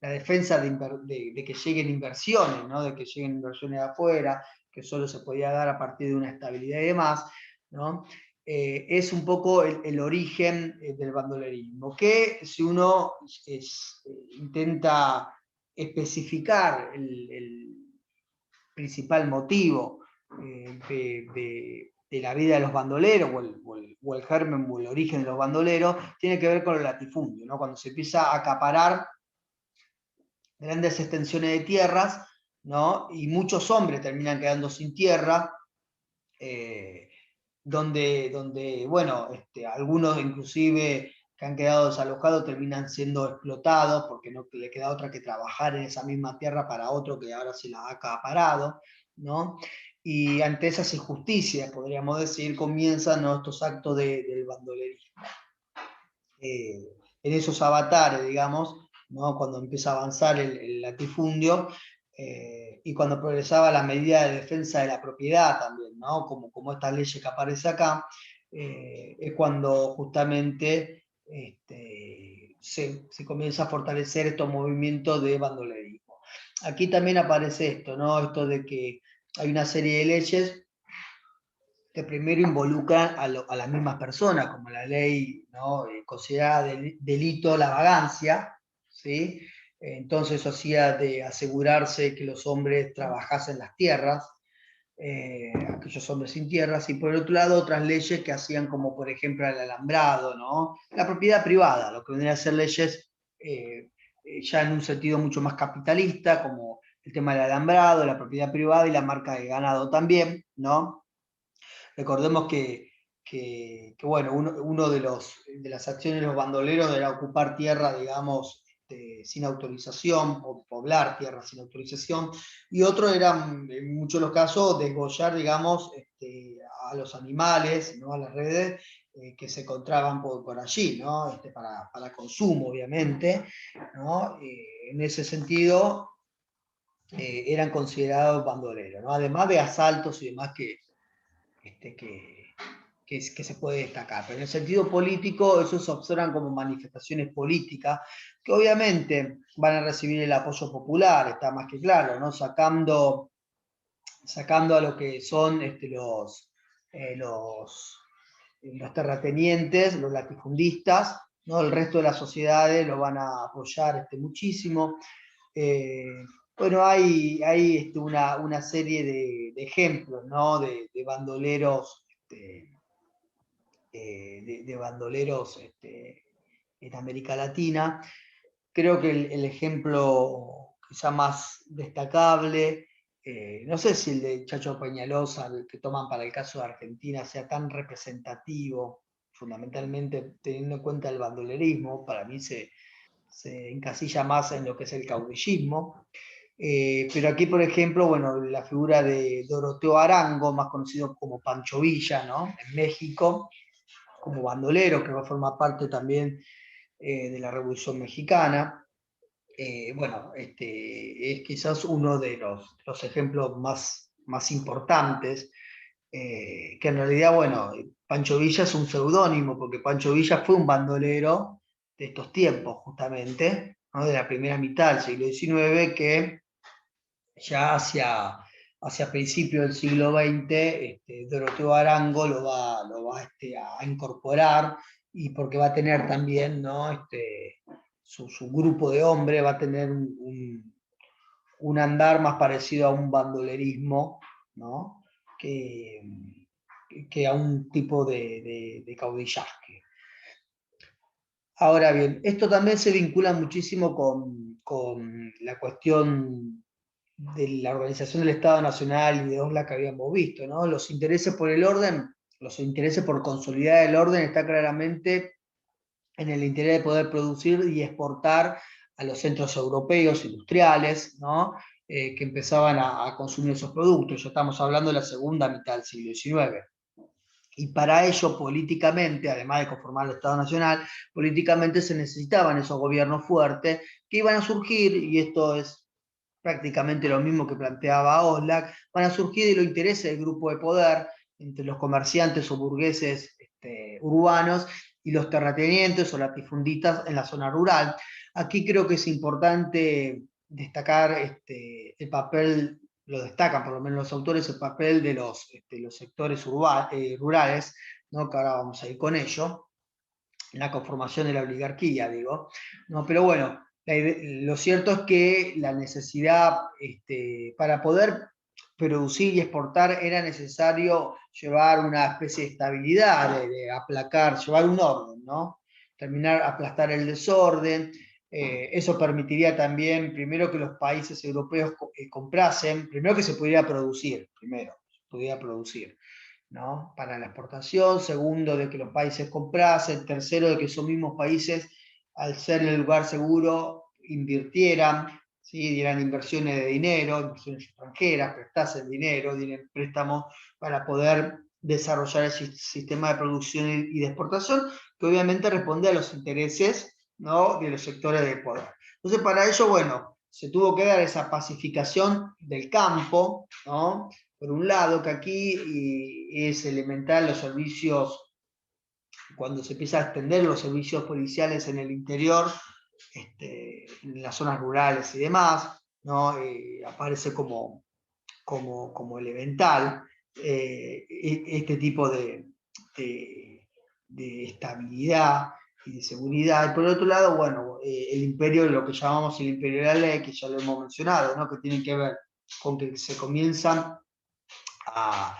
Speaker 1: la defensa de que lleguen inversiones, ¿no?, de que lleguen inversiones de afuera, que solo se podía dar a partir de una estabilidad y demás, ¿no? Es un poco el origen del bandolerismo, que si uno intenta especificar el principal motivo de la vida de los bandoleros, o el germen o el origen de los bandoleros, tiene que ver con el latifundio, ¿no? Cuando se empieza a acaparar grandes extensiones de tierras, ¿no?, y muchos hombres terminan quedando sin tierra, donde bueno, algunos inclusive que han quedado desalojados terminan siendo explotados porque no le queda otra que trabajar en esa misma tierra para otro que ahora se la ha acaparado, ¿no? Y ante esas injusticias, podríamos decir, comienzan, ¿no?, estos actos del bandolerismo. En esos avatares, digamos, ¿no?, cuando empieza a avanzar el latifundio, y cuando progresaba la medida de defensa de la propiedad también, ¿no?, como esta ley que aparece acá, es cuando justamente se comienza a fortalecer estos movimientos de bandolerismo. Aquí también aparece esto, ¿no?, esto de que hay una serie de leyes que primero involucran a las mismas personas, como la ley, ¿no?, considerada delito la vagancia, ¿sí? Entonces eso hacía de asegurarse que los hombres trabajasen las tierras, aquellos hombres sin tierras, y por otro lado otras leyes que hacían como por ejemplo el alambrado, ¿no?, la propiedad privada, lo que vendría a ser leyes ya en un sentido mucho más capitalista, como el tema del alambrado, la propiedad privada y la marca de ganado también, ¿no? Recordemos bueno, uno de las acciones de los bandoleros era ocupar tierra, digamos, sin autorización, o poblar tierra sin autorización, y otro era, en muchos de los casos, desgollar, digamos, a los animales, ¿no?, a las redes que se encontraban por allí, ¿no?, para consumo, obviamente, ¿no? En ese sentido, eran considerados bandoleros, ¿no?, además de asaltos y demás este, que, que se puede destacar. Pero en el sentido político, eso se observan como manifestaciones políticas, que obviamente van a recibir el apoyo popular, está más que claro, ¿no?, sacando a lo que son los terratenientes, los latifundistas, ¿no? El resto de las sociedades lo van a apoyar muchísimo. Bueno, hay una serie de ejemplos, ¿no?, de bandoleros, de bandoleros en América Latina. Creo que el ejemplo quizá más destacable, no sé si el de Chacho Peñalosa, el que toman para el caso de Argentina, sea tan representativo, fundamentalmente teniendo en cuenta el bandolerismo. Para mí se encasilla más en lo que es el caudillismo. Pero aquí, por ejemplo, bueno, la figura de Doroteo Arango, más conocido como Pancho Villa, ¿no?, en México, como bandolero, que va a formar parte también de la Revolución Mexicana. Bueno, es quizás uno de los ejemplos más importantes, que en realidad, bueno, Pancho Villa es un seudónimo, porque Pancho Villa fue un bandolero de estos tiempos, justamente, ¿no?, de la primera mitad del siglo XIX, que ya hacia principios del siglo XX, Doroteo Arango lo va a incorporar, y porque va a tener también, ¿no?, su grupo de hombres va a tener un andar más parecido a un bandolerismo, ¿no?, que a un tipo de caudillaje. Ahora bien, esto también se vincula muchísimo con la cuestión de la organización del Estado Nacional y de OSLA que habíamos visto, ¿no? Los intereses por el orden, los intereses por consolidar el orden, está claramente en el interés de poder producir y exportar a los centros europeos industriales, ¿no?, que empezaban a consumir esos productos. Ya estamos hablando de la segunda mitad del siglo XIX. Y para ello, políticamente, además de conformar el Estado Nacional, políticamente se necesitaban esos gobiernos fuertes que iban a surgir, y esto es prácticamente lo mismo que planteaba Oslak, van a surgir de los intereses del grupo de poder entre los comerciantes o burgueses urbanos y los terratenientes o latifundistas en la zona rural. Aquí creo que es importante destacar el papel, lo destacan por lo menos los autores, el papel de los sectores rurales, ¿no?, que ahora vamos a ir con ello, en la conformación de la oligarquía, digo, ¿no? Pero bueno, lo cierto es que la necesidad, para poder producir y exportar, era necesario llevar una especie de estabilidad, de aplacar, llevar un orden, ¿no? Terminar, aplastar el desorden. Eso permitiría también, primero, que los países europeos comprasen, primero que se pudiera producir, ¿no? Para la exportación, segundo, de que los países comprasen, tercero, de que esos mismos países, al ser el lugar seguro, invirtieran, ¿sí? Dieran inversiones de dinero, inversiones extranjeras, prestasen dinero, dieran préstamos para poder desarrollar el sistema de producción y de exportación, que obviamente responde a los intereses, ¿no? De los sectores del poder. Entonces, para ello, bueno, se tuvo que dar esa pacificación del campo, ¿no? Por un lado, que aquí es elemental los servicios, cuando se empieza a extender los servicios policiales en el interior, en las zonas rurales y demás, ¿no? Aparece como elemental este tipo de estabilidad y de seguridad. Y por otro lado, bueno, el imperio, lo que llamamos el imperio de la ley, que ya lo hemos mencionado, ¿no? Que tiene que ver con que se comienzan a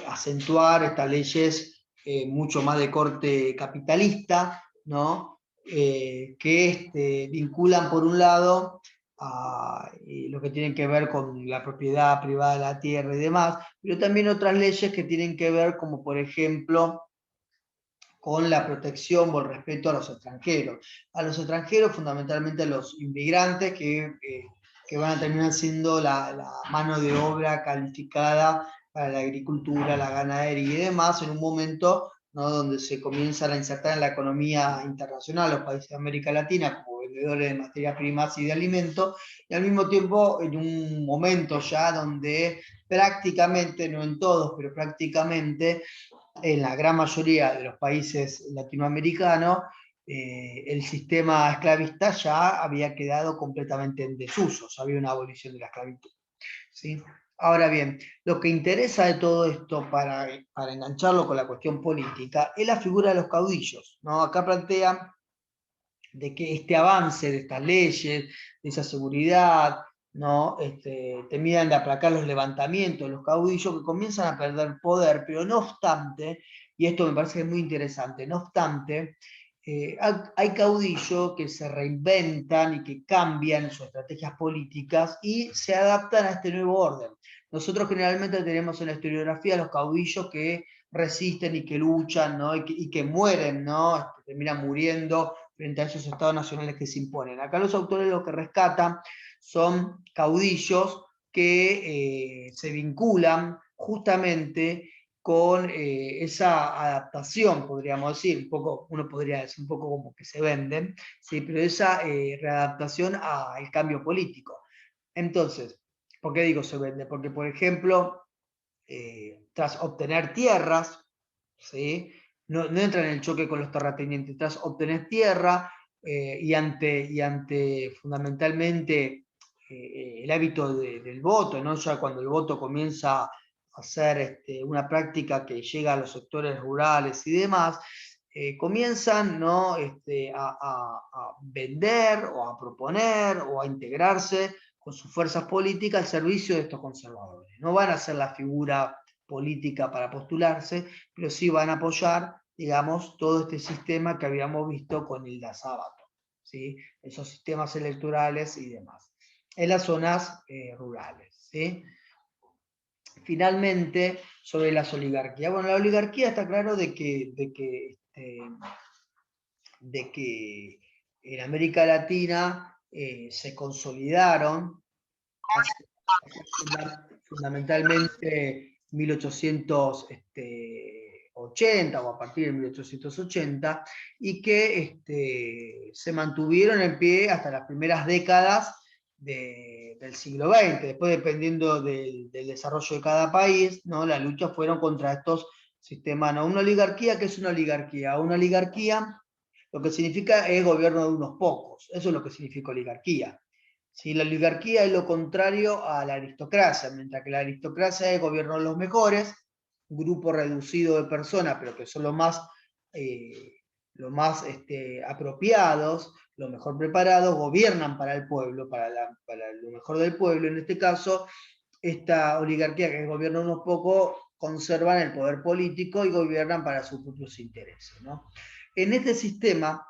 Speaker 1: acentuar estas leyes mucho más de corte capitalista, ¿no? Que vinculan por un lado a lo que tienen que ver con la propiedad privada de la tierra y demás, pero también otras leyes que tienen que ver, como por ejemplo, con la protección o el respeto a los extranjeros. A los extranjeros, fundamentalmente a los inmigrantes, que van a terminar siendo la mano de obra calificada para la agricultura, la ganadería y demás, en un momento, ¿no? Donde se comienzan a insertar en la economía internacional los países de América Latina como vendedores de materias primas y de alimentos, y al mismo tiempo en un momento ya donde prácticamente, no en todos, pero prácticamente en la gran mayoría de los países latinoamericanos, el sistema esclavista ya había quedado completamente en desuso, había una abolición de la esclavitud, ¿sí? Ahora bien, lo que interesa de todo esto para engancharlo con la cuestión política es la figura de los caudillos, ¿no? Acá plantean de que este avance de estas leyes, de esa seguridad, ¿no? Terminan de aplacar los levantamientos, los caudillos que comienzan a perder poder, pero no obstante, y esto me parece muy interesante, no obstante, hay caudillos que se reinventan y que cambian sus estrategias políticas y se adaptan a este nuevo orden. Nosotros generalmente tenemos en la historiografía los caudillos que resisten y que luchan, ¿no? y que mueren, ¿no? Terminan muriendo frente a esos estados nacionales que se imponen. Acá los autores lo que rescatan son caudillos que se vinculan justamente con esa adaptación, podríamos decir, un poco, uno podría decir un poco como que se venden, ¿sí? Pero esa readaptación al cambio político. Entonces, ¿por qué digo se vende? Porque, por ejemplo, tras obtener tierras, ¿sí? No entra en el choque con los terratenientes, tras obtener tierra y ante fundamentalmente el hábito del voto, ¿no? Ya cuando el voto comienza a ser una práctica que llega a los sectores rurales y demás, comienzan, ¿no? a vender o a proponer o a integrarse con sus fuerzas políticas al servicio de estos conservadores. No van a ser la figura política para postularse, pero sí van a apoyar, digamos, todo este sistema que habíamos visto con Hilda Sábato, ¿sí? Esos sistemas electorales y demás, en las zonas rurales, ¿sí? Finalmente, sobre las oligarquías. Bueno, la oligarquía está claro de que en América Latina se consolidaron fundamentalmente 1880 o a partir de 1880 y que se mantuvieron en pie hasta las primeras décadas del siglo XX. Después, dependiendo del desarrollo de cada país, ¿no? Las luchas fueron contra estos sistemas. ¿No? Una oligarquía, ¿qué es una oligarquía? Una oligarquía lo que significa es gobierno de unos pocos. Eso es lo que significa oligarquía. ¿Sí? La oligarquía es lo contrario a la aristocracia, mientras que la aristocracia es el gobierno de los mejores, un grupo reducido de personas, pero que son los más apropiados, los mejor preparados, gobiernan para el pueblo, para lo mejor del pueblo. En este caso, esta oligarquía, que es el gobierno de unos pocos, conservan el poder político y gobiernan para sus propios intereses, ¿no? En este sistema,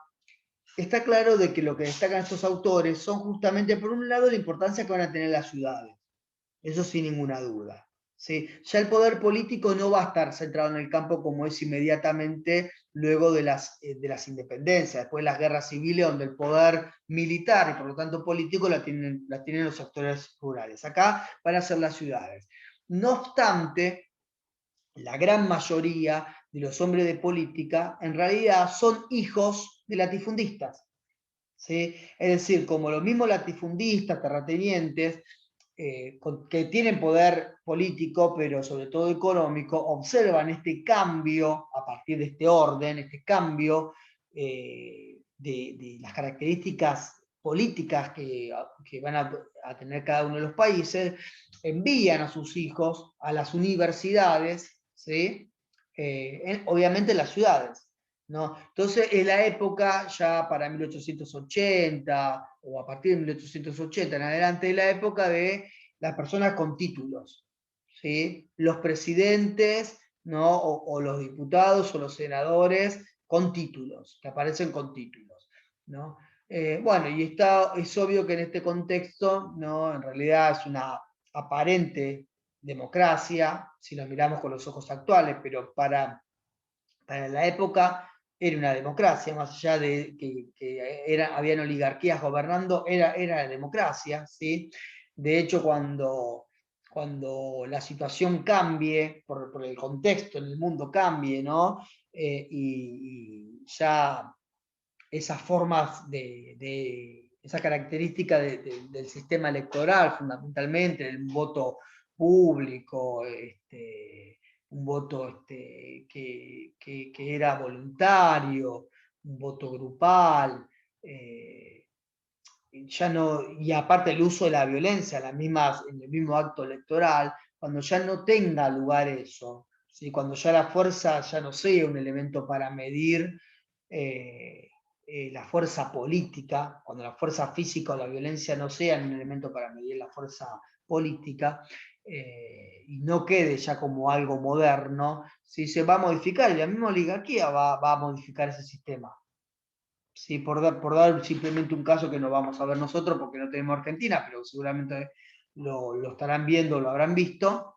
Speaker 1: está claro de que lo que destacan estos autores son justamente, por un lado, la importancia que van a tener las ciudades, eso sin ninguna duda, ¿sí? Ya el poder político no va a estar centrado en el campo como es inmediatamente luego de las independencias, después de las guerras civiles, donde el poder militar y por lo tanto político la tienen los sectores rurales. Acá van a ser las ciudades. No obstante, la gran mayoría de los hombres de política en realidad son hijos de latifundistas. ¿Sí? Es decir, como los mismos latifundistas, terratenientes, que tienen poder político, pero sobre todo económico, observan este cambio a partir de este orden, este cambio de las características políticas que van a tener cada uno de los países, envían a sus hijos a las universidades, ¿sí? Obviamente en las ciudades. ¿No? Entonces, en la época, ya para 1880, o a partir de 1880 en adelante, de la época de las personas con títulos, ¿sí? Los presidentes, ¿no? O los diputados o los senadores con títulos, que aparecen con títulos, ¿no? Bueno, y es obvio que en este contexto, ¿no? En realidad es una aparente democracia, si lo miramos con los ojos actuales, pero para la época era una democracia, más allá de que habían oligarquías gobernando, era democracia, ¿sí? De hecho, cuando la situación cambie, por el contexto en el mundo cambie, ¿no? Y ya esas formas esa característica del sistema electoral, fundamentalmente, el voto público, un voto que era voluntario, un voto grupal, ya no, y aparte el uso de la violencia en el mismo acto electoral, cuando ya no tenga lugar eso, ¿sí? Cuando ya la fuerza ya no sea un elemento para medir eh, la fuerza política, cuando la fuerza física o la violencia no sean un elemento para medir la fuerza política, y no quede ya como algo moderno, ¿sí? Se va a modificar, y la misma oligarquía va a modificar ese sistema. Sí, por dar simplemente un caso que no vamos a ver nosotros porque no tenemos Argentina, pero seguramente lo estarán viendo, lo habrán visto.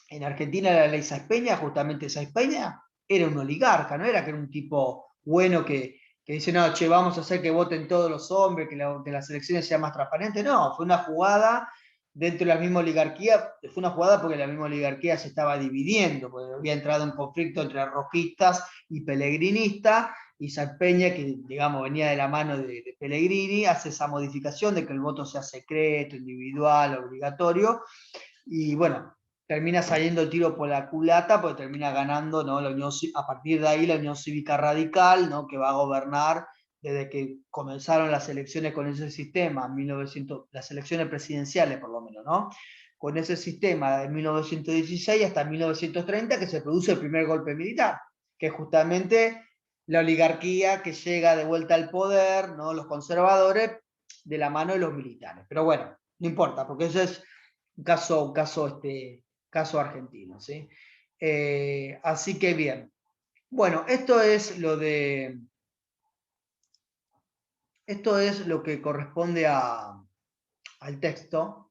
Speaker 1: En Argentina la ley Sáenz Peña, justamente Sáenz Peña, era un oligarca, no era que era un tipo bueno que dice, no, che, vamos a hacer que voten todos los hombres, que las elecciones sean más transparentes. No, fue una jugada dentro de la misma oligarquía, fue una jugada porque la misma oligarquía se estaba dividiendo, porque había entrado en conflicto entre rojistas y pelegrinistas, y Sáenz Peña, que digamos venía de la mano de Pellegrini, hace esa modificación de que el voto sea secreto, individual, obligatorio, y bueno, termina saliendo el tiro por la culata, porque termina ganando, ¿no? A partir de ahí la Unión Cívica Radical, ¿no? Que va a gobernar desde que comenzaron las elecciones con ese sistema, las elecciones presidenciales por lo menos, ¿no? Con ese sistema de 1916 hasta 1930, que se produce el primer golpe militar, que es justamente la oligarquía que llega de vuelta al poder, ¿no? Los conservadores, de la mano de los militares. Pero bueno, no importa, porque eso es un caso argentino, ¿sí? Así que bien. Bueno, esto es lo que corresponde al texto.